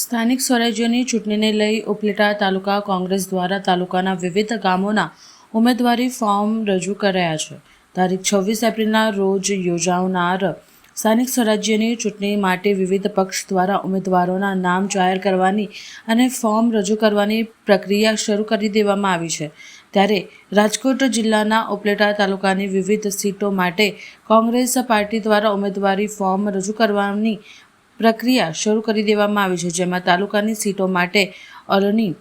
સ્થાનિક સ્વરાજ્યની ચૂંટણીને લઈ ઉપલેટા તાલુકા કોંગ્રેસ દ્વારા તાલુકાના વિવિધ ગામોના ઉમેદવારી ફોર્મ રજૂ કરાયા છે. તારીખ 26 એપ્રિલના રોજ યોજાનાર સ્થાનિક સ્વરાજ્યની ચૂંટણી માટે વિવિધ પક્ષ દ્વારા ઉમેદવારોના નામ જાહેર કરવાની અને ફોર્મ રજૂ કરવાની પ્રક્રિયા શરૂ કરી દેવામાં આવી છે. ત્યારે રાજકોટ જિલ્લાના ઉપલેટા તાલુકાની વિવિધ સીટો માટે કોંગ્રેસ પાર્ટી દ્વારા ઉમેદવારી ફોર્મ રજૂ કરવાની પ્રક્રિયા શરૂ કરી દેવામાં આવી છે. જેમાં તાલુકાની સીટો માટે અરણી,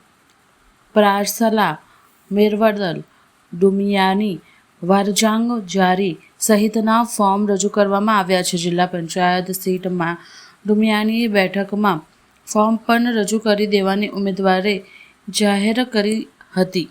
પ્રારસલા, મેરવડલ, ડુમિયાની, વારજાંગ, જારી સહિતના ફોર્મ રજૂ કરવામાં આવ્યા છે. જિલ્લા પંચાયત સીટમાં ડુમિયાની બેઠકમાં ફોર્મ પણ રજૂ કરી દેવાની ઉમેદવારે જાહેર કરી હતી.